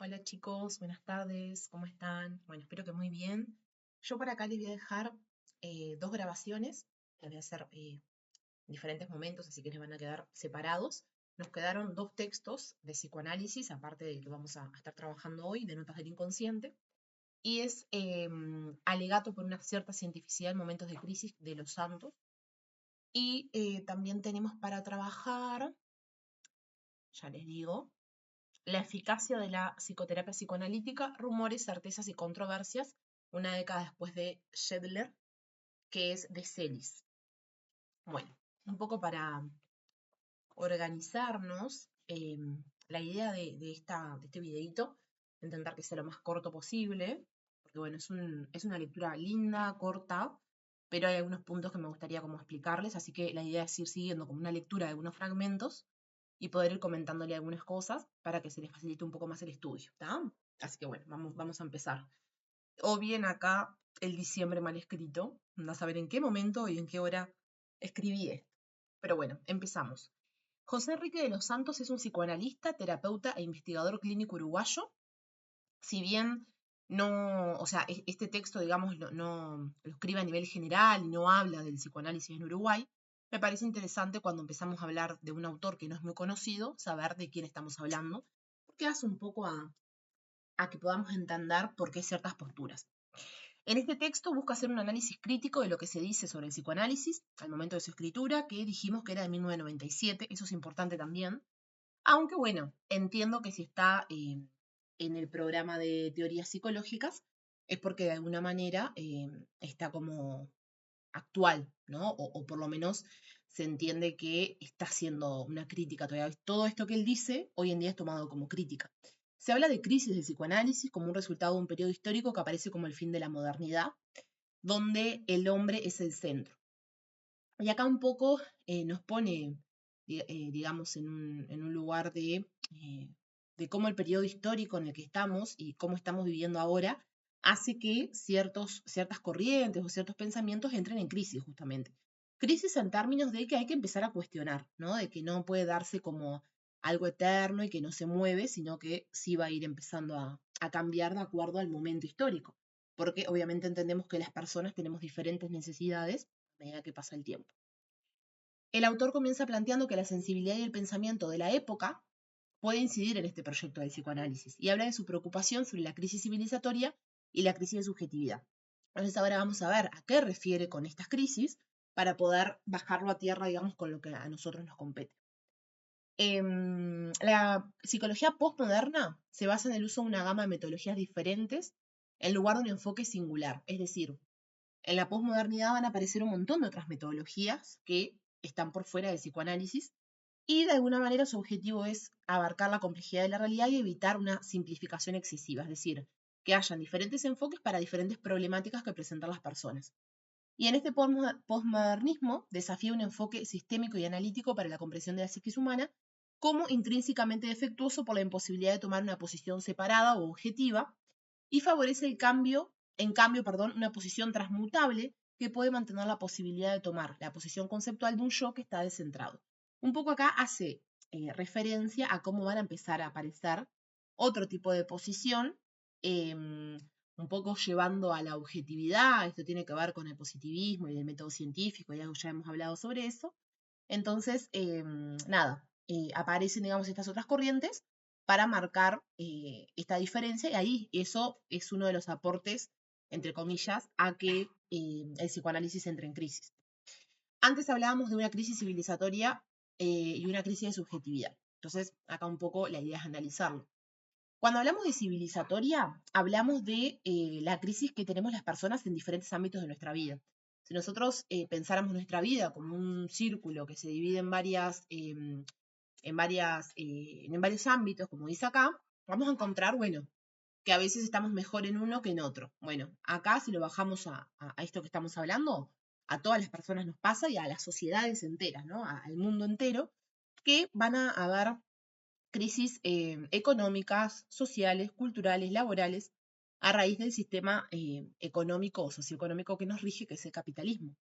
Hola chicos, buenas tardes, ¿cómo están? Bueno, espero que muy bien. Yo por acá les voy a dejar dos grabaciones, las voy a hacer en diferentes momentos, así que les van a quedar separados. Nos quedaron dos textos de psicoanálisis, aparte del que vamos a estar trabajando hoy, de Notas del Inconsciente, y es Alegato por una cierta cientificidad en momentos de crisis de los santos. Y también tenemos para trabajar, ya les digo, la eficacia de la psicoterapia psicoanalítica, rumores, certezas y controversias, una década después de Schedler, que es de Celis. Bueno, un poco para organizarnos, la idea de este videito, intentar que sea lo más corto posible, porque bueno, es una lectura linda, corta, pero hay algunos puntos que me gustaría como explicarles, así que la idea es ir siguiendo como una lectura de algunos fragmentos y poder ir comentándole algunas cosas para que se les facilite un poco más el estudio, ¿está? Así que bueno, vamos a empezar. O bien acá el diciembre mal escrito, no a saber en qué momento y en qué hora escribí esto. Pero bueno, empezamos. José Enrique de los Santos es un psicoanalista, terapeuta e investigador clínico uruguayo. Si bien no, o sea, este texto, digamos, no lo escribe a nivel general y no habla del psicoanálisis en Uruguay, me parece interesante cuando empezamos a hablar de un autor que no es muy conocido, saber de quién estamos hablando, porque hace un poco a que podamos entender por qué ciertas posturas. En este texto busca hacer un análisis crítico de lo que se dice sobre el psicoanálisis al momento de su escritura, que dijimos que era de 1997, eso es importante también, aunque bueno, entiendo que si está en el programa de teorías psicológicas es porque de alguna manera está como actual, ¿no? O por lo menos se entiende que está haciendo una crítica todavía. Todo esto que él dice hoy en día es tomado como crítica. Se habla de crisis del psicoanálisis como un resultado de un periodo histórico que aparece como el fin de la modernidad, donde el hombre es el centro. Y acá un poco nos pone, digamos, en un lugar de cómo el periodo histórico en el que estamos y cómo estamos viviendo ahora hace que ciertas corrientes o ciertos pensamientos entren en crisis justamente. Crisis en términos de que hay que empezar a cuestionar, ¿no? De que no puede darse como algo eterno y que no se mueve, sino que sí va a ir empezando a cambiar de acuerdo al momento histórico. Porque obviamente entendemos que las personas tenemos diferentes necesidades a medida que pasa el tiempo. El autor comienza planteando que la sensibilidad y el pensamiento de la época puede incidir en este proyecto del psicoanálisis y habla de su preocupación sobre la crisis civilizatoria y la crisis de subjetividad. Entonces ahora vamos a ver a qué refiere con estas crisis para poder bajarlo a tierra, digamos, con lo que a nosotros nos compete. La psicología postmoderna se basa en el uso de una gama de metodologías diferentes en lugar de un enfoque singular. Es decir, en la posmodernidad van a aparecer un montón de otras metodologías que están por fuera del psicoanálisis y de alguna manera su objetivo es abarcar la complejidad de la realidad y evitar una simplificación excesiva, es decir, que hayan diferentes enfoques para diferentes problemáticas que presentan las personas. Y en este posmodernismo desafía un enfoque sistémico y analítico para la comprensión de la psiquis humana como intrínsecamente defectuoso por la imposibilidad de tomar una posición separada o objetiva y favorece en cambio, una posición transmutable que puede mantener la posibilidad de tomar la posición conceptual de un yo que está descentrado. Un poco acá hace referencia a cómo van a empezar a aparecer otro tipo de posición, un poco llevando a la objetividad. Esto tiene que ver con el positivismo y el método científico, ya hemos hablado sobre eso. Entonces, nada, aparecen, digamos, estas otras corrientes para marcar esta diferencia y ahí eso es uno de los aportes, entre comillas, a que el psicoanálisis entre en crisis. Antes hablábamos de una crisis civilizatoria y una crisis de subjetividad. Entonces, acá un poco la idea es analizarlo. Cuando hablamos de civilizatoria, hablamos de la crisis que tenemos las personas en diferentes ámbitos de nuestra vida. Si nosotros pensáramos nuestra vida como un círculo que se divide en varios ámbitos, como dice acá, vamos a encontrar, bueno, que a veces estamos mejor en uno que en otro. Bueno, acá si lo bajamos a esto que estamos hablando, a todas las personas nos pasa y a las sociedades enteras, ¿no? Al mundo entero, que van a haber crisis económicas, sociales, culturales, laborales, a raíz del sistema económico o socioeconómico que nos rige, que es el capitalismo.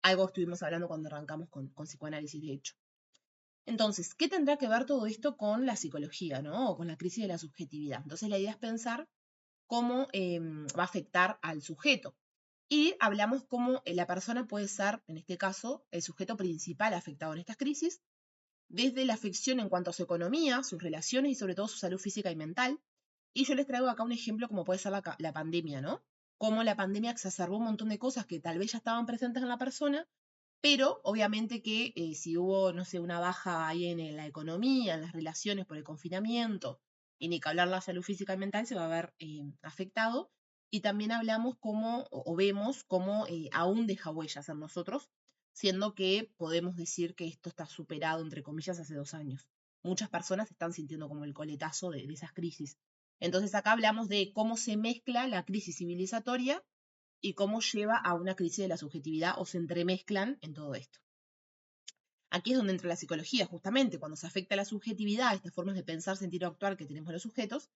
Algo estuvimos hablando cuando arrancamos con psicoanálisis, de hecho. Entonces, ¿qué tendrá que ver todo esto con la psicología, ¿no? O con la crisis de la subjetividad. Entonces, la idea es pensar cómo va a afectar al sujeto. Y hablamos cómo la persona puede ser, en este caso, el sujeto principal afectado en estas crisis, desde la afección en cuanto a su economía, sus relaciones y sobre todo su salud física y mental. Y yo les traigo acá un ejemplo como puede ser la pandemia, ¿no? Cómo la pandemia exacerbó un montón de cosas que tal vez ya estaban presentes en la persona, pero obviamente que si hubo, no sé, una baja ahí en la economía, en las relaciones por el confinamiento, y ni que hablar la salud física y mental, se va a ver afectado. Y también hablamos cómo, o vemos cómo aún deja huellas en nosotros, siendo que podemos decir que esto está superado, entre comillas, hace 2 años. Muchas personas están sintiendo como el coletazo de esas crisis. Entonces acá hablamos de cómo se mezcla la crisis civilizatoria y cómo lleva a una crisis de la subjetividad o se entremezclan en todo esto. Aquí es donde entra la psicología, justamente, cuando se afecta la subjetividad, estas formas de pensar, sentir o actuar que tenemos los sujetos,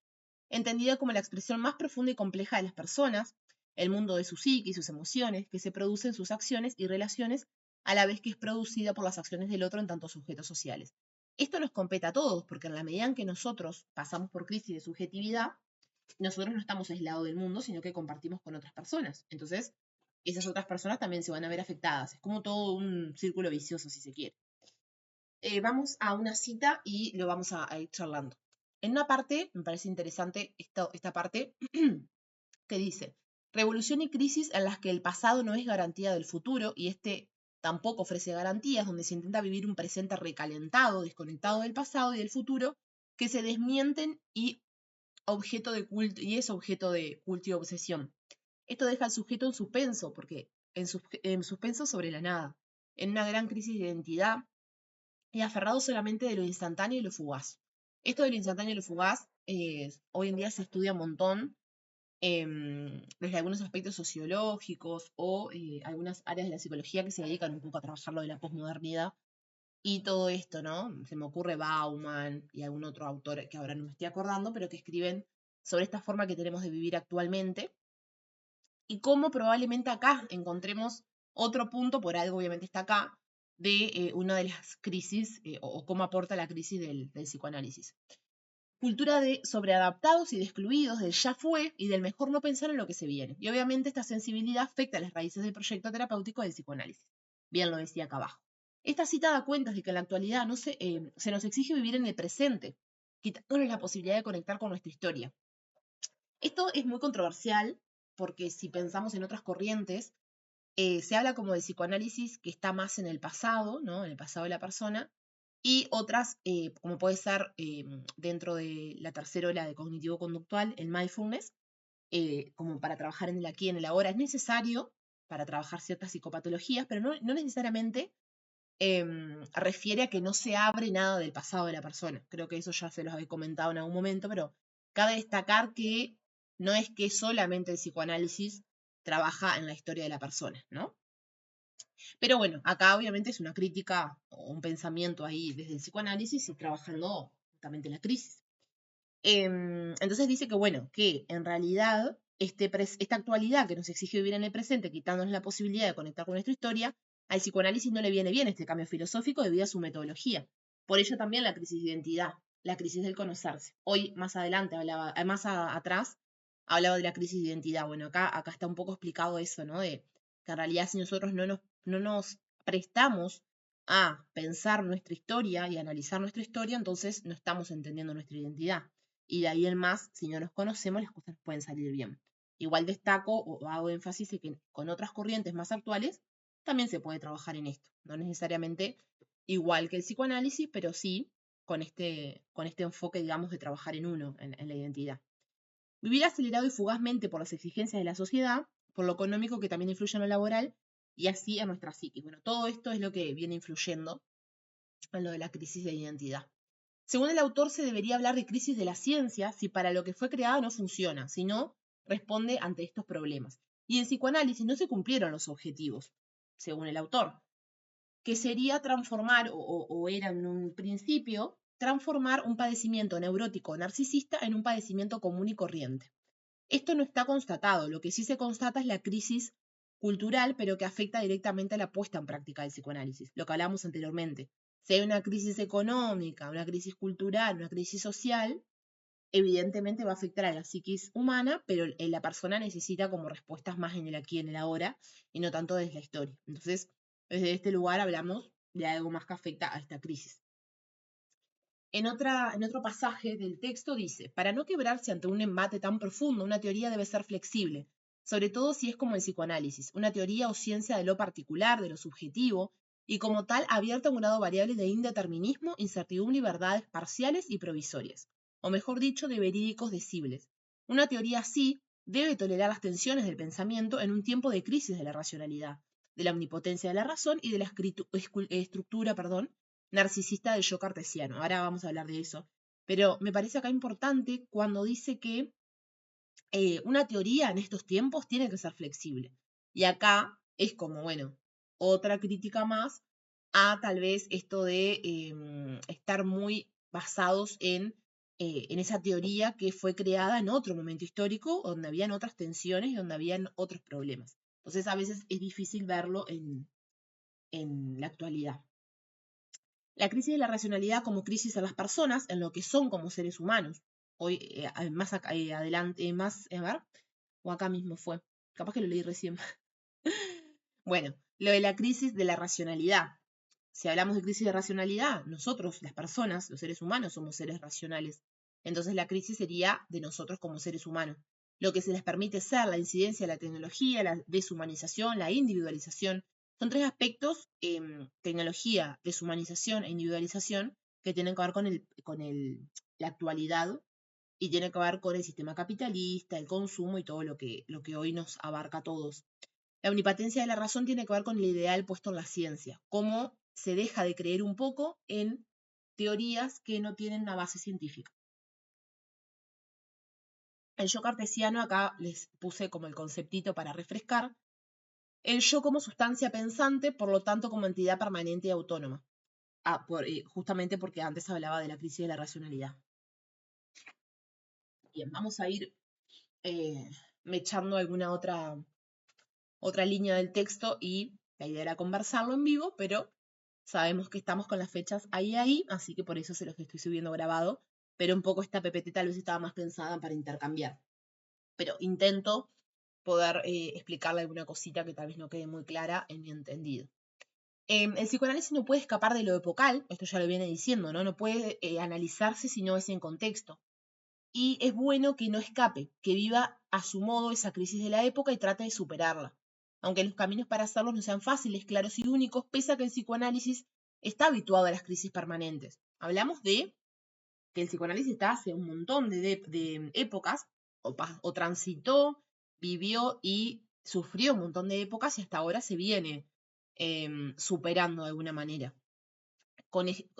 entendida como la expresión más profunda y compleja de las personas, el mundo de su psique y sus emociones, que se produce en sus acciones y relaciones, a la vez que es producida por las acciones del otro en tanto sujetos sociales. Esto nos compete a todos, porque en la medida en que nosotros pasamos por crisis de subjetividad, nosotros no estamos aislados del mundo, sino que compartimos con otras personas. Entonces, esas otras personas también se van a ver afectadas. Es como todo un círculo vicioso, si se quiere. Vamos a una cita y lo vamos a ir charlando. En una parte, me parece interesante esta parte que dice, revolución y crisis en las que el pasado no es garantía del futuro y este tampoco ofrece garantías, donde se intenta vivir un presente recalentado, desconectado del pasado y del futuro, que se desmienten y objeto de culto, y es objeto de culto y obsesión. Esto deja al sujeto en suspenso, porque en suspenso sobre la nada, en una gran crisis de identidad y aferrado solamente de lo instantáneo y lo fugaz. Esto de lo instantáneo y lo fugaz hoy en día se estudia un montón desde algunos aspectos sociológicos o algunas áreas de la psicología que se dedican un poco a trabajar lo de la posmodernidad y todo esto, ¿no? Se me ocurre Bauman y algún otro autor que ahora no me estoy acordando, pero que escriben sobre esta forma que tenemos de vivir actualmente y cómo probablemente acá encontremos otro punto, por algo obviamente está acá, de una de las crisis o cómo aporta la crisis del psicoanálisis. Cultura de sobreadaptados y de excluidos, del ya fue y del mejor no pensar en lo que se viene. Y obviamente esta sensibilidad afecta a las raíces del proyecto terapéutico del psicoanálisis. Bien lo decía acá abajo. Esta cita da cuenta de que en la actualidad no se nos exige vivir en el presente, quitándonos la posibilidad de conectar con nuestra historia. Esto es muy controversial porque si pensamos en otras corrientes, se habla como de psicoanálisis que está más en el pasado, ¿no? En el pasado de la persona, y otras, como puede ser dentro de la tercera ola de cognitivo-conductual, el mindfulness, como para trabajar en el aquí y en el ahora, es necesario para trabajar ciertas psicopatologías, pero no necesariamente refiere a que no se abre nada del pasado de la persona. Creo que eso ya se los había comentado en algún momento, pero cabe destacar que no es que solamente el psicoanálisis trabaja en la historia de la persona, ¿no? Pero bueno, acá obviamente es una crítica o un pensamiento ahí desde el psicoanálisis y trabajando justamente la crisis. Entonces dice que, bueno, que en realidad esta actualidad que nos exige vivir en el presente, quitándonos la posibilidad de conectar con nuestra historia, al psicoanálisis no le viene bien este cambio filosófico debido a su metodología. Por ello también la crisis de identidad, la crisis del conocerse. Hoy, más adelante, atrás, hablaba de la crisis de identidad. Bueno, acá está un poco explicado eso, ¿no? De que en realidad si nosotros no nos prestamos a pensar nuestra historia y analizar nuestra historia, entonces no estamos entendiendo nuestra identidad. Y de ahí en más, si no nos conocemos, las cosas pueden salir bien. Igual destaco o hago énfasis en que con otras corrientes más actuales también se puede trabajar en esto. No necesariamente igual que el psicoanálisis, pero sí con este enfoque, digamos, de trabajar en uno, en la identidad. Vivir acelerado y fugazmente por las exigencias de la sociedad, por lo económico que también influye en lo laboral, y así a nuestra psiquis. Bueno, todo esto es lo que viene influyendo en lo de la crisis de identidad. Según el autor, se debería hablar de crisis de la ciencia si para lo que fue creada no funciona, si no responde ante estos problemas. Y en psicoanálisis no se cumplieron los objetivos, según el autor, que sería transformar, o era en un principio, transformar un padecimiento neurótico o narcisista en un padecimiento común y corriente. Esto no está constatado, lo que sí se constata es la crisis cultural, pero que afecta directamente a la puesta en práctica del psicoanálisis, lo que hablábamos anteriormente. Si hay una crisis económica, una crisis cultural, una crisis social, evidentemente va a afectar a la psiquis humana, pero la persona necesita como respuestas más en el aquí y en el ahora, y no tanto desde la historia. Entonces, desde este lugar hablamos de algo más que afecta a esta crisis. En otro pasaje del texto dice, para no quebrarse ante un embate tan profundo, una teoría debe ser flexible, sobre todo si es como el psicoanálisis, una teoría o ciencia de lo particular, de lo subjetivo, y como tal abierta a un grado variable de indeterminismo, incertidumbre y verdades parciales y provisorias, o mejor dicho, de verídicos decibles. Una teoría así debe tolerar las tensiones del pensamiento en un tiempo de crisis de la racionalidad, de la omnipotencia de la razón y de la estructura, narcisista del yo cartesiano. Ahora vamos a hablar de eso. Pero me parece acá importante cuando dice que una teoría en estos tiempos tiene que ser flexible. Y acá es como, bueno, otra crítica más a tal vez esto de estar muy basados en esa teoría que fue creada en otro momento histórico, donde habían otras tensiones y donde habían otros problemas. Entonces a veces es difícil verlo en la actualidad. La crisis de la racionalidad como crisis en las personas, en lo que son como seres humanos. Hoy, más adelante, a ver, o acá mismo fue. Capaz que lo leí recién. Bueno, lo de la crisis de la racionalidad. Si hablamos de crisis de racionalidad, nosotros, las personas, los seres humanos, somos seres racionales. Entonces la crisis sería de nosotros como seres humanos. Lo que se les permite ser, la incidencia de la tecnología, la deshumanización, la individualización. Son tres aspectos, tecnología, deshumanización e individualización, que tienen que ver con la actualidad y tienen que ver con el sistema capitalista, el consumo y todo lo que hoy nos abarca a todos. La omnipotencia de la razón tiene que ver con el ideal puesto en la ciencia, cómo se deja de creer un poco en teorías que no tienen una base científica. El yo cartesiano, acá les puse como el conceptito para refrescar, el yo como sustancia pensante, por lo tanto como entidad permanente y autónoma, justamente porque antes hablaba de la crisis de la racionalidad. Bien, vamos a ir mechando alguna otra línea del texto y la idea era conversarlo en vivo, pero sabemos que estamos con las fechas ahí, así que por eso se los estoy subiendo grabado, pero un poco esta PPT tal vez estaba más pensada para intercambiar. Pero intento poder explicarle alguna cosita que tal vez no quede muy clara en mi entendido. El psicoanálisis no puede escapar de lo epocal, esto ya lo viene diciendo, ¿no? No puede analizarse si no es en contexto. Y es bueno que no escape, que viva a su modo esa crisis de la época y trate de superarla. Aunque los caminos para hacerlo no sean fáciles, claros y únicos, pese a que el psicoanálisis está habituado a las crisis permanentes. Hablamos de que el psicoanálisis está hace un montón de épocas, o transitó, vivió y sufrió un montón de épocas y hasta ahora se viene superando de alguna manera.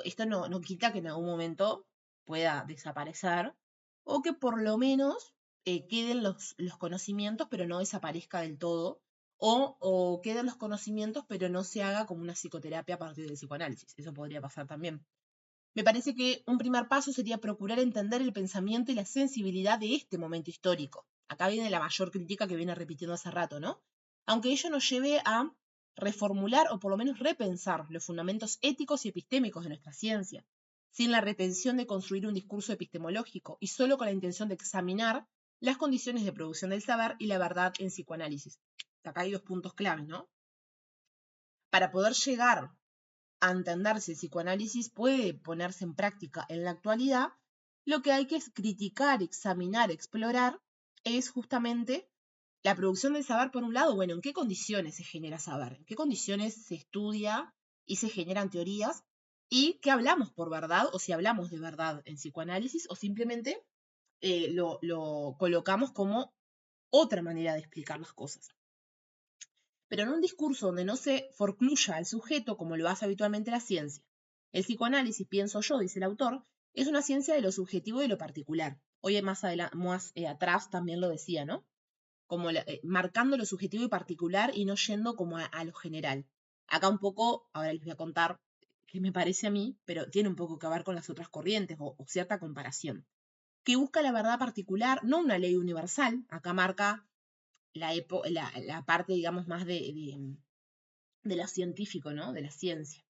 Esto no quita que en algún momento pueda desaparecer o que por lo menos queden los conocimientos pero no desaparezca del todo o queden los conocimientos pero no se haga como una psicoterapia a partir del psicoanálisis. Eso podría pasar también. Me parece que un primer paso sería procurar entender el pensamiento y la sensibilidad de este momento histórico. Acá viene la mayor crítica que viene repitiendo hace rato, ¿no? Aunque ello nos lleve a reformular o por lo menos repensar los fundamentos éticos y epistémicos de nuestra ciencia, sin la retención de construir un discurso epistemológico y solo con la intención de examinar las condiciones de producción del saber y la verdad en psicoanálisis. Acá hay dos puntos claves, ¿no? Para poder llegar a entender si el psicoanálisis puede ponerse en práctica en la actualidad, lo que hay que criticar, examinar, explorar, es justamente la producción del saber, por un lado, bueno, en qué condiciones se genera saber, en qué condiciones se estudia y se generan teorías, y qué hablamos por verdad, o si hablamos de verdad en psicoanálisis, o simplemente lo colocamos como otra manera de explicar las cosas. Pero en un discurso donde no se forcluya al sujeto como lo hace habitualmente la ciencia. El psicoanálisis, pienso yo, dice el autor, es una ciencia de lo subjetivo y de lo particular. Hoy más atrás también lo decía, ¿no? Como marcando lo subjetivo y particular y no yendo como a lo general. Acá un poco, ahora les voy a contar qué me parece a mí, pero tiene un poco que ver con las otras corrientes o cierta comparación. Que busca la verdad particular, no una ley universal, acá marca la parte, digamos, más de lo científico, ¿no? De la ciencia.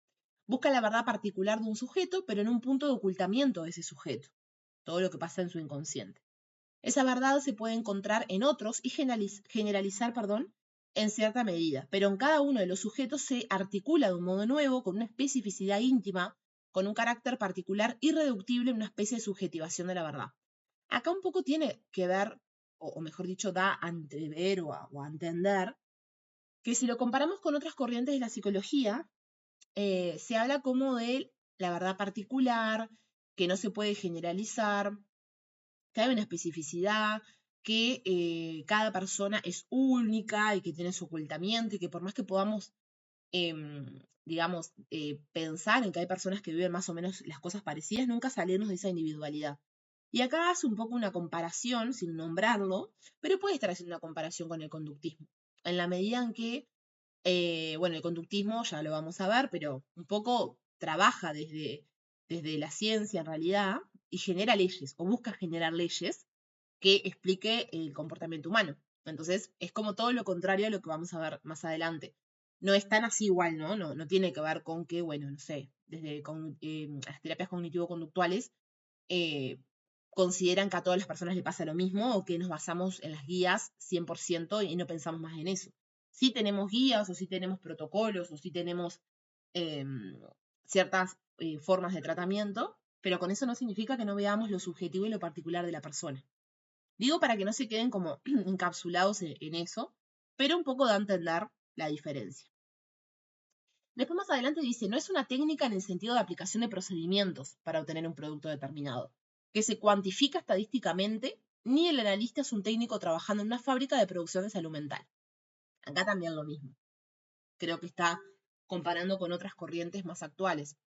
Busca la verdad particular de un sujeto, pero en un punto de ocultamiento de ese sujeto, todo lo que pasa en su inconsciente. Esa verdad se puede encontrar en otros y generalizar, en cierta medida, pero en cada uno de los sujetos se articula de un modo nuevo, con una especificidad íntima, con un carácter particular irreductible en una especie de subjetivación de la verdad. Acá un poco tiene que ver, o mejor dicho, da a entrever o a entender, que si lo comparamos con otras corrientes de la psicología, se habla como de la verdad particular, que no se puede generalizar, que hay una especificidad, que cada persona es única y que tiene su ocultamiento y que por más que podamos, digamos, pensar en que hay personas que viven más o menos las cosas parecidas, nunca salirnos de esa individualidad. Y acá hace un poco una comparación, sin nombrarlo, pero puede estar haciendo una comparación con el conductismo, en la medida en que, bueno, el conductismo ya lo vamos a ver, pero un poco trabaja desde la ciencia en realidad y genera leyes o busca generar leyes que explique el comportamiento humano. Entonces, es como todo lo contrario a lo que vamos a ver más adelante. No es tan así igual, ¿no? No tiene que ver con que, bueno, no sé, desde las terapias cognitivo-conductuales consideran que a todas las personas le pasa lo mismo o que nos basamos en las guías 100% y no pensamos más en eso. Sí tenemos guías o sí tenemos protocolos o sí tenemos eh, ciertas formas de tratamiento, pero con eso no significa que no veamos lo subjetivo y lo particular de la persona. Digo para que no se queden como encapsulados en eso, pero un poco da a entender la diferencia. Después más adelante dice, no es una técnica en el sentido de aplicación de procedimientos para obtener un producto determinado, que se cuantifica estadísticamente, ni el analista es un técnico trabajando en una fábrica de producción de salud mental. Acá también lo mismo. Creo que está comparando con otras corrientes más actuales.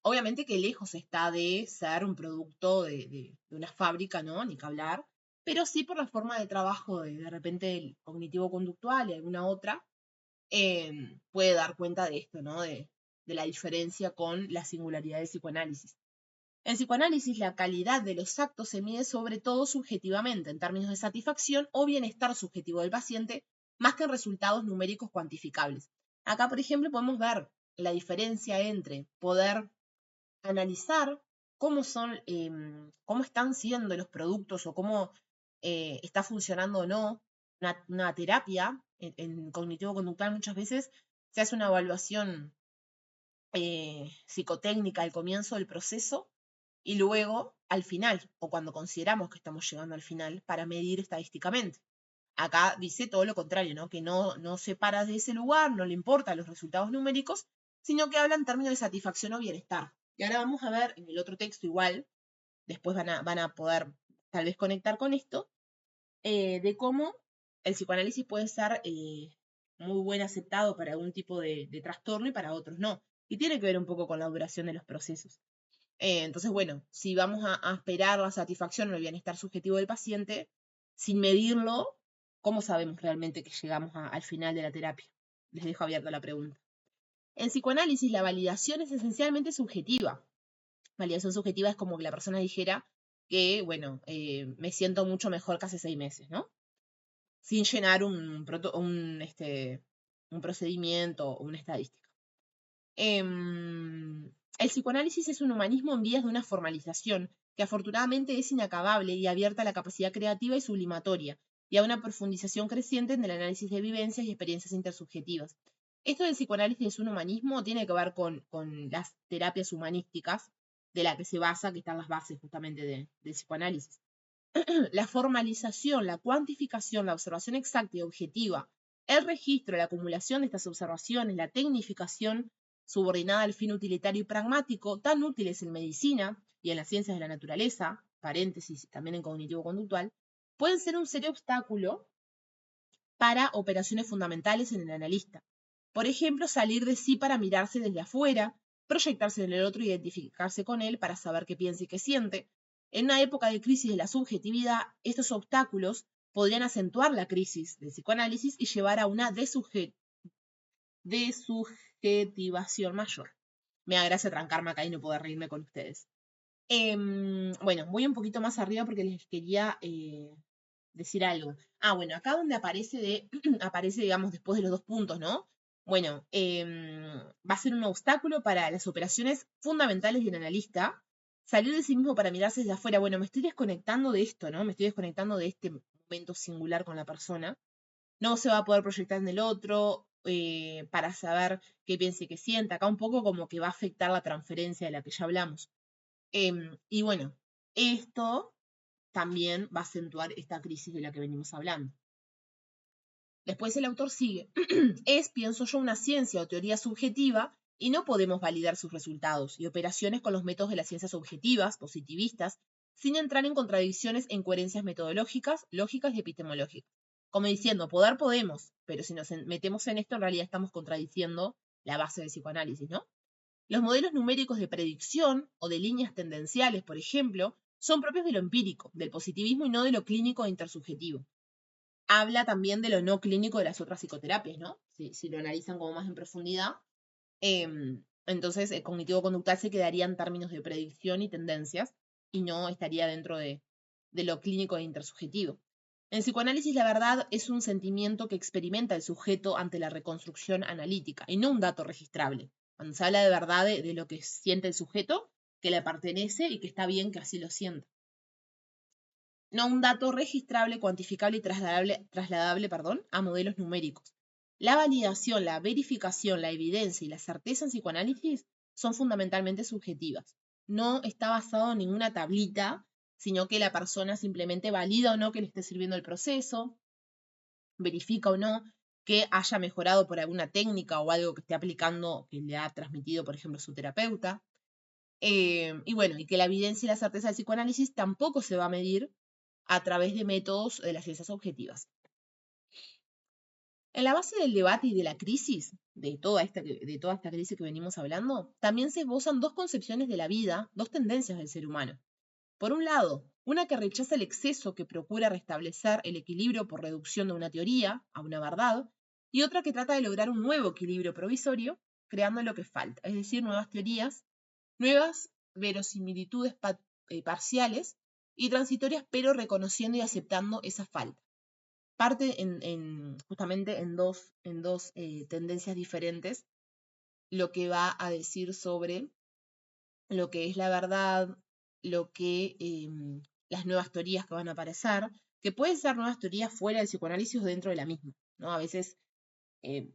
Obviamente que lejos está de ser un producto de una fábrica, ¿no? Ni que hablar, pero sí por la forma de trabajo de repente el cognitivo-conductual y alguna otra, puede dar cuenta de esto, ¿no? De la diferencia con la singularidad del psicoanálisis. En psicoanálisis, la calidad de los actos se mide sobre todo subjetivamente, en términos de satisfacción o bienestar subjetivo del paciente, más que en resultados numéricos cuantificables. Acá, por ejemplo, podemos ver la diferencia entre poder analizar cómo son, cómo están siendo los productos o cómo está funcionando o no una terapia. En cognitivo-conductual muchas veces se hace una evaluación psicotécnica al comienzo del proceso y luego al final, o cuando consideramos que estamos llegando al final, para medir estadísticamente. Acá dice todo lo contrario, ¿no? Que no se para de ese lugar, no le importan los resultados numéricos, sino que habla en términos de satisfacción o bienestar. Y ahora vamos a ver en el otro texto igual, después van a poder tal vez conectar con esto, de cómo el psicoanálisis puede ser muy buen aceptado para algún tipo de trastorno y para otros no. Y tiene que ver un poco con la duración de los procesos. Entonces, bueno, si vamos a esperar la satisfacción o el bienestar subjetivo del paciente, sin medirlo, ¿cómo sabemos realmente que llegamos al final de la terapia? Les dejo abierta la pregunta. En psicoanálisis, la validación es esencialmente subjetiva. Validación subjetiva es como que la persona dijera que, bueno, me siento mucho mejor que hace 6 meses, ¿no? Sin llenar un procedimiento o una estadística. El psicoanálisis es un humanismo en vías de una formalización que afortunadamente es inacabable y abierta a la capacidad creativa y sublimatoria, y a una profundización creciente en el análisis de vivencias y experiencias intersubjetivas. Esto del psicoanálisis es un humanismo tiene que ver con las terapias humanísticas de la que se basa, que están las bases justamente del psicoanálisis. La formalización, la cuantificación, la observación exacta y objetiva, el registro, la acumulación de estas observaciones, la tecnificación subordinada al fin utilitario y pragmático, tan útiles en medicina y en las ciencias de la naturaleza, paréntesis, también en cognitivo-conductual, pueden ser un serio obstáculo para operaciones fundamentales en el analista. Por ejemplo, salir de sí para mirarse desde afuera, proyectarse en el otro y identificarse con él para saber qué piensa y qué siente. En una época de crisis de la subjetividad, estos obstáculos podrían acentuar la crisis del psicoanálisis y llevar a una desubjetivación mayor. Me da gracia trancarme acá y no poder reírme con ustedes. Bueno, voy un poquito más arriba porque les quería decir algo. Bueno, acá donde aparece, aparece, digamos, después de los 2 puntos, ¿no? Bueno, va a ser un obstáculo para las operaciones fundamentales del analista. Salir de sí mismo para mirarse desde afuera. Bueno, me estoy desconectando de esto, ¿no? Me estoy desconectando de este momento singular con la persona. No se va a poder proyectar en el otro para saber qué piensa y qué sienta. Acá un poco como que va a afectar la transferencia de la que ya hablamos. Y bueno, esto también va a acentuar esta crisis de la que venimos hablando. Después el autor sigue. Es, pienso yo, una ciencia o teoría subjetiva y no podemos validar sus resultados y operaciones con los métodos de las ciencias objetivas, positivistas, sin entrar en contradicciones e incoherencias metodológicas, lógicas y epistemológicas. Como diciendo, poder podemos, pero si nos metemos en esto, en realidad estamos contradiciendo la base del psicoanálisis, ¿no? Los modelos numéricos de predicción o de líneas tendenciales, por ejemplo, son propios de lo empírico, del positivismo y no de lo clínico e intersubjetivo. Habla también de lo no clínico de las otras psicoterapias, ¿no? Si lo analizan como más en profundidad. Entonces, el cognitivo-conductual se quedaría en términos de predicción y tendencias y no estaría dentro de lo clínico e intersubjetivo. En psicoanálisis, la verdad es un sentimiento que experimenta el sujeto ante la reconstrucción analítica y no un dato registrable. Cuando se habla de verdad de lo que siente el sujeto, que le pertenece y que está bien que así lo sienta. No un dato registrable, cuantificable y trasladable a modelos numéricos. La validación, la verificación, la evidencia y la certeza en psicoanálisis son fundamentalmente subjetivas. No está basado en ninguna tablita, sino que la persona simplemente valida o no que le esté sirviendo el proceso, verifica o no que haya mejorado por alguna técnica o algo que esté aplicando que le ha transmitido, por ejemplo, su terapeuta. Y bueno, y que la evidencia y la certeza del psicoanálisis tampoco se va a medir a través de métodos de las ciencias objetivas. En la base del debate y de la crisis, de toda esta crisis que venimos hablando, también se esbozan dos concepciones de la vida, dos tendencias del ser humano. Por un lado, una que rechaza el exceso que procura restablecer el equilibrio por reducción de una teoría a una verdad, y otra que trata de lograr un nuevo equilibrio provisorio, creando lo que falta, es decir, nuevas teorías, nuevas verosimilitudes parciales y transitorias, pero reconociendo y aceptando esa falta. Parte justamente en dos tendencias diferentes lo que va a decir sobre lo que es la verdad, lo que las nuevas teorías que van a aparecer, que pueden ser nuevas teorías fuera del psicoanálisis o dentro de la misma, ¿no? A veces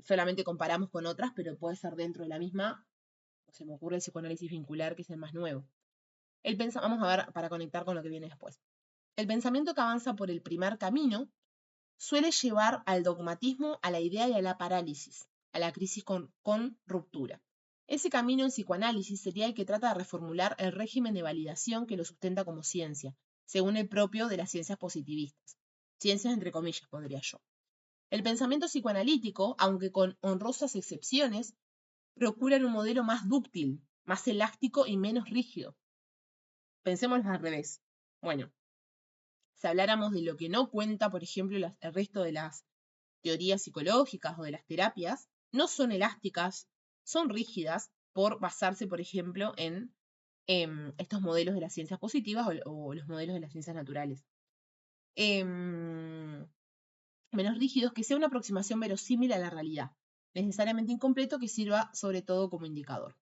solamente comparamos con otras, pero puede ser dentro de la misma. Se me ocurre el psicoanálisis vincular, que es el más nuevo. Vamos a ver para conectar con lo que viene después. El pensamiento que avanza por el primer camino suele llevar al dogmatismo, a la idea y a la parálisis, a la crisis con ruptura. Ese camino en psicoanálisis sería el que trata de reformular el régimen de validación que lo sustenta como ciencia, según el propio de las ciencias positivistas. Ciencias entre comillas, pondría yo. El pensamiento psicoanalítico, aunque con honrosas excepciones, procura un modelo más dúctil, más elástico y menos rígido. Pensémoslo al revés. Bueno, si habláramos de lo que no cuenta, por ejemplo, el resto de las teorías psicológicas o de las terapias, no son elásticas, son rígidas por basarse, por ejemplo, en estos modelos de las ciencias positivas o los modelos de las ciencias naturales. Menos rígidos, que sea una aproximación verosímil a la realidad, necesariamente incompleto que sirva sobre todo como indicador.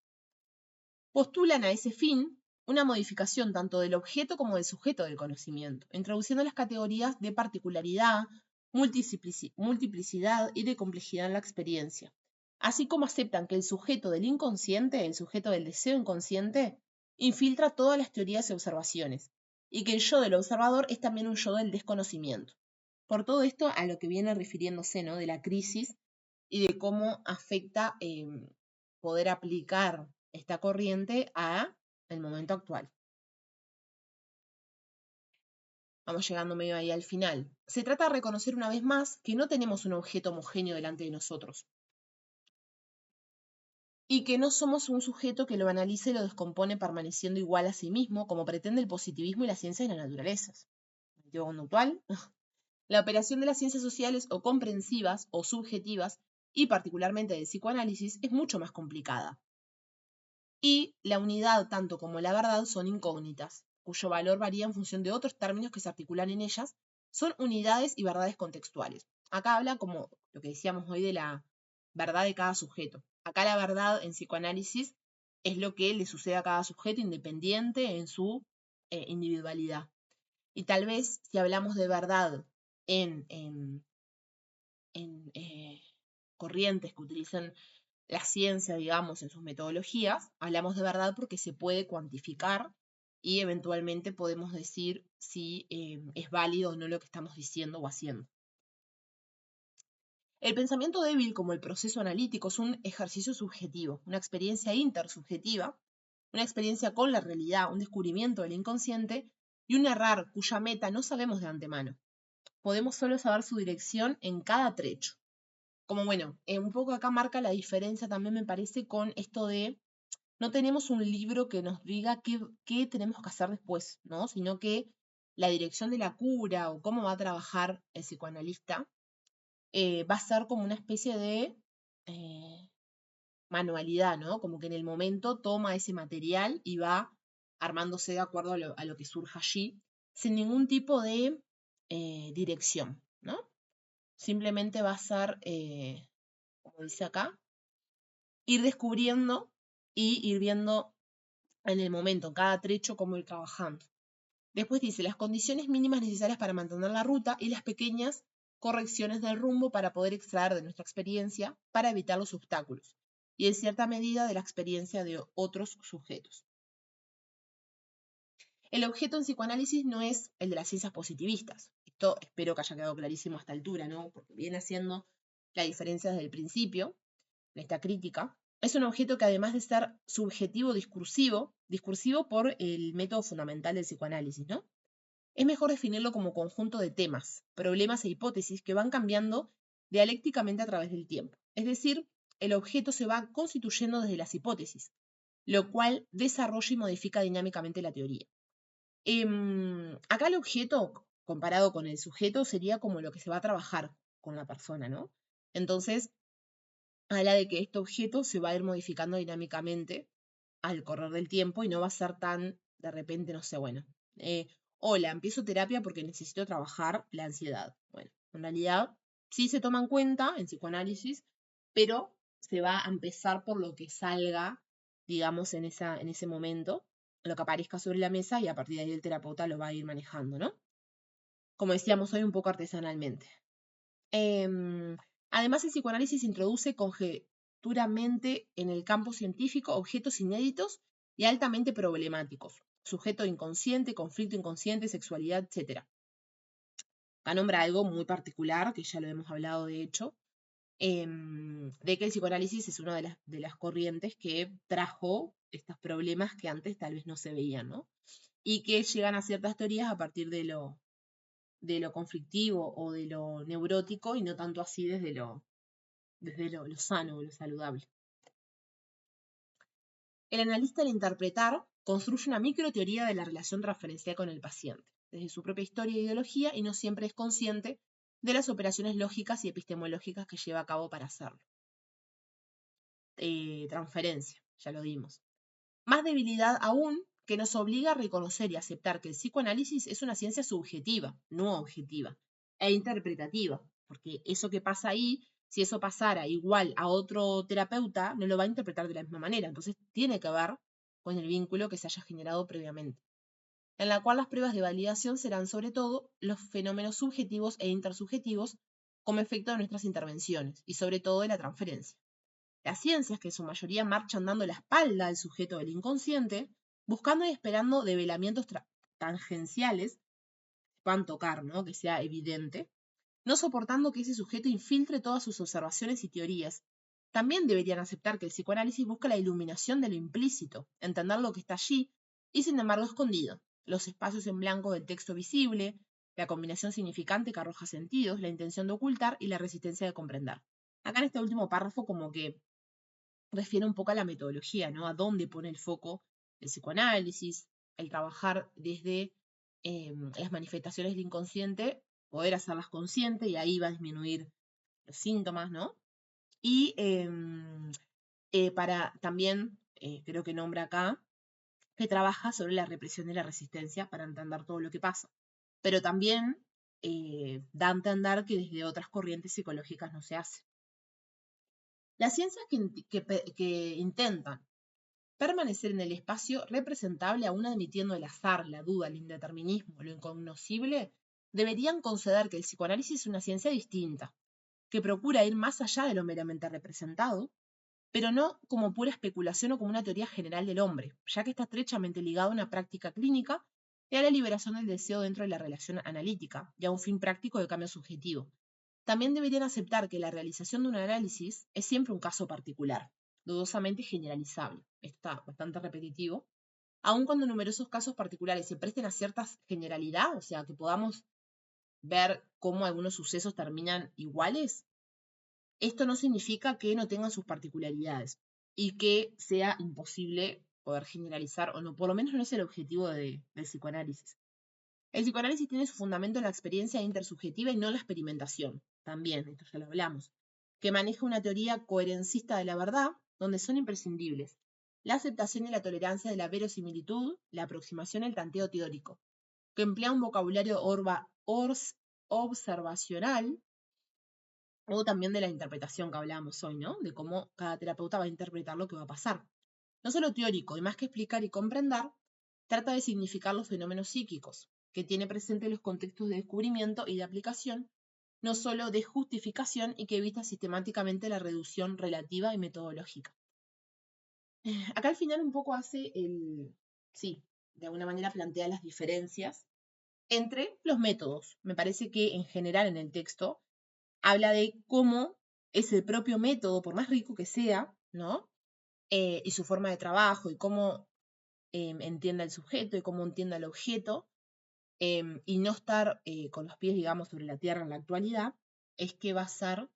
Postulan a ese fin una modificación tanto del objeto como del sujeto del conocimiento, introduciendo las categorías de particularidad, multiplicidad y de complejidad en la experiencia, así como aceptan que el sujeto del inconsciente, el sujeto del deseo inconsciente, infiltra todas las teorías y observaciones, y que el yo del observador es también un yo del desconocimiento. Por todo esto a lo que viene refiriéndose, ¿no? De la crisis y de cómo afecta poder aplicar esta corriente a el momento actual. Vamos llegando medio ahí al final. Se trata de reconocer una vez más que no tenemos un objeto homogéneo delante de nosotros y que no somos un sujeto que lo analice y lo descompone permaneciendo igual a sí mismo, como pretende el positivismo y la ciencia de las naturalezas. Cognitivo conductual. La operación de las ciencias sociales o comprensivas o subjetivas, y particularmente del psicoanálisis, es mucho más complicada. Y la unidad, tanto como la verdad, son incógnitas, cuyo valor varía en función de otros términos que se articulan en ellas, son unidades y verdades contextuales. Acá habla, como lo que decíamos hoy, de la verdad de cada sujeto. Acá la verdad en psicoanálisis es lo que le sucede a cada sujeto independiente en su individualidad. Y tal vez si hablamos de verdad en corrientes que utilizan la ciencia, digamos, en sus metodologías, hablamos de verdad porque se puede cuantificar y eventualmente podemos decir si es válido o no lo que estamos diciendo o haciendo. El pensamiento débil, como el proceso analítico, es un ejercicio subjetivo, una experiencia intersubjetiva, una experiencia con la realidad, un descubrimiento del inconsciente y un errar cuya meta no sabemos de antemano. Podemos solo saber su dirección en cada trecho. Como bueno, un poco acá marca la diferencia también me parece con esto de no tenemos un libro que nos diga qué tenemos que hacer después, ¿no? Sino que la dirección de la cura o cómo va a trabajar el psicoanalista va a ser como una especie de manualidad, ¿no? Como que en el momento toma ese material y va armándose de acuerdo a lo que surja allí, sin ningún tipo de dirección, ¿no? Simplemente va a ser, como dice acá, ir descubriendo y ir viendo en el momento, en cada trecho, cómo ir trabajando. Después dice las condiciones mínimas necesarias para mantener la ruta y las pequeñas correcciones del rumbo para poder extraer de nuestra experiencia para evitar los obstáculos y en cierta medida de la experiencia de otros sujetos. El objeto en psicoanálisis no es el de las ciencias positivistas. Esto espero que haya quedado clarísimo a esta altura, ¿no? Porque viene haciendo la diferencia desde el principio, en esta crítica. Es un objeto que además de ser subjetivo discursivo por el método fundamental del psicoanálisis, ¿no? Es mejor definirlo como conjunto de temas, problemas e hipótesis que van cambiando dialécticamente a través del tiempo. Es decir, el objeto se va constituyendo desde las hipótesis, lo cual desarrolla y modifica dinámicamente la teoría. Acá el objeto, comparado con el sujeto, sería como lo que se va a trabajar con la persona, ¿no? Entonces, habla de que este objeto se va a ir modificando dinámicamente al correr del tiempo y no va a ser tan, de repente, no sé, bueno, hola, empiezo terapia porque necesito trabajar la ansiedad. Bueno, en realidad sí se toma en cuenta en psicoanálisis, pero se va a empezar por lo que salga, digamos, en ese momento, lo que aparezca sobre la mesa y a partir de ahí el terapeuta lo va a ir manejando, ¿no? Como decíamos hoy, un poco artesanalmente. Además, el psicoanálisis introduce conjeturamente en el campo científico objetos inéditos y altamente problemáticos, sujeto inconsciente, conflicto inconsciente, sexualidad, etc. Acá nombra algo muy particular, que ya lo hemos hablado de hecho, de que el psicoanálisis es una de las corrientes que trajo estos problemas que antes tal vez no se veían, ¿no? Y que llegan a ciertas teorías a partir de lo conflictivo o de lo neurótico y no tanto así desde lo sano o lo saludable. El analista al interpretar construye una microteoría de la relación transferencial con el paciente, desde su propia historia e ideología y no siempre es consciente de las operaciones lógicas y epistemológicas que lleva a cabo para hacerlo. Transferencia, ya lo dimos. Más debilidad aún que nos obliga a reconocer y aceptar que el psicoanálisis es una ciencia subjetiva, no objetiva, e interpretativa, porque eso que pasa ahí, si eso pasara igual a otro terapeuta, no lo va a interpretar de la misma manera, entonces tiene que ver con el vínculo que se haya generado previamente, en la cual las pruebas de validación serán sobre todo los fenómenos subjetivos e intersubjetivos como efecto de nuestras intervenciones y sobre todo de la transferencia. Las ciencias, que en su mayoría marchan dando la espalda al sujeto del inconsciente, buscando y esperando develamientos tangenciales que puedan tocar, ¿no? Que sea evidente, no soportando que ese sujeto infiltre todas sus observaciones y teorías. También deberían aceptar que el psicoanálisis busca la iluminación de lo implícito, entender lo que está allí y sin embargo escondido, los espacios en blanco del texto visible, la combinación significante que arroja sentidos, la intención de ocultar y la resistencia de comprender. Acá en este último párrafo como que refiere un poco a la metodología, ¿no? A dónde pone el foco el psicoanálisis, el trabajar desde las manifestaciones del inconsciente, poder hacerlas consciente y ahí va a disminuir los síntomas, ¿no? Y para también, creo que nombra acá, que trabaja sobre la represión de la resistencia para entender todo lo que pasa. Pero también da a entender que desde otras corrientes psicológicas no se hace. Las ciencias que intentan permanecer en el espacio representable, aún admitiendo el azar, la duda, el indeterminismo, lo incognoscible, deberían conceder que el psicoanálisis es una ciencia distinta, que procura ir más allá de lo meramente representado, pero no como pura especulación o como una teoría general del hombre, ya que está estrechamente ligado a una práctica clínica y a la liberación del deseo dentro de la relación analítica y a un fin práctico de cambio subjetivo. También deberían aceptar que la realización de un análisis es siempre un caso particular, dudosamente generalizable. Esto está bastante repetitivo. Aun cuando numerosos casos particulares se presten a ciertas generalidad, o sea, que podamos ver cómo algunos sucesos terminan iguales, esto no significa que no tengan sus particularidades y que sea imposible poder generalizar, o no, por lo menos no es el objetivo del psicoanálisis. El psicoanálisis tiene su fundamento en la experiencia intersubjetiva y no en la experimentación. También, esto ya lo hablamos. Que maneja una teoría coherencista de la verdad, donde son imprescindibles la aceptación y la tolerancia de la verosimilitud, la aproximación y el tanteo teórico. Que emplea un vocabulario observacional, o también de la interpretación que hablábamos hoy, ¿no? De cómo cada terapeuta va a interpretar lo que va a pasar. No solo teórico, y más que explicar y comprender, trata de significar los fenómenos psíquicos, que tiene presente los contextos de descubrimiento y de aplicación, no solo de justificación, y que evita sistemáticamente la reducción relativa y metodológica. Acá al final un poco hace sí, de alguna manera plantea las diferencias entre los métodos. Me parece que en general en el texto habla de cómo es el propio método, por más rico que sea, ¿no? Y su forma de trabajo y cómo entienda el sujeto y cómo entienda el objeto, y no estar con los pies, digamos, sobre la tierra en la actualidad, es que va a ser,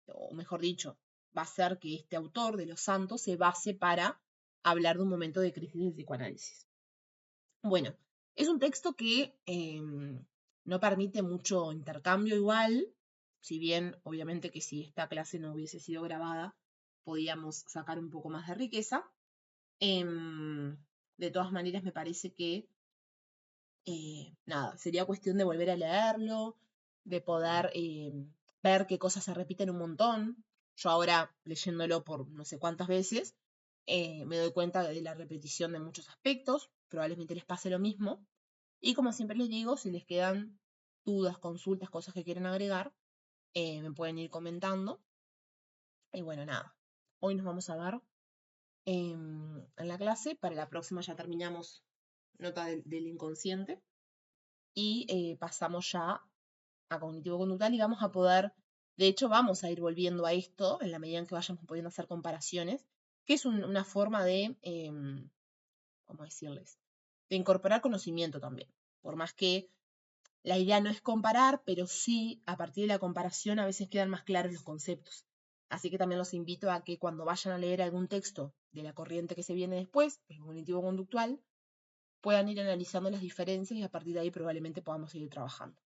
o mejor dicho, va a ser que este autor de Los Santos se base para hablar de un momento de crisis del psicoanálisis. Bueno, es un texto que no permite mucho intercambio igual, si bien obviamente que si esta clase no hubiese sido grabada, podíamos sacar un poco más de riqueza. De todas maneras, me parece que, nada, sería cuestión de volver a leerlo, de poder ver qué cosas se repiten un montón. Yo ahora, leyéndolo por no sé cuántas veces, me doy cuenta de la repetición de muchos aspectos, probablemente les pase lo mismo. Y como siempre les digo, si les quedan dudas, consultas, cosas que quieren agregar, me pueden ir comentando. Y bueno, nada, hoy nos vamos a ver en la clase. Para la próxima ya terminamos nota del inconsciente y pasamos ya a cognitivo-conductal y vamos a poder, de hecho vamos a ir volviendo a esto en la medida en que vayamos pudiendo hacer comparaciones, que es una forma de, ¿cómo decirles? De incorporar conocimiento también. Por más que la idea no es comparar, pero sí, a partir de la comparación a veces quedan más claros los conceptos. Así que también los invito a que cuando vayan a leer algún texto de la corriente que se viene después, el cognitivo-conductual, puedan ir analizando las diferencias y a partir de ahí probablemente podamos seguir trabajando.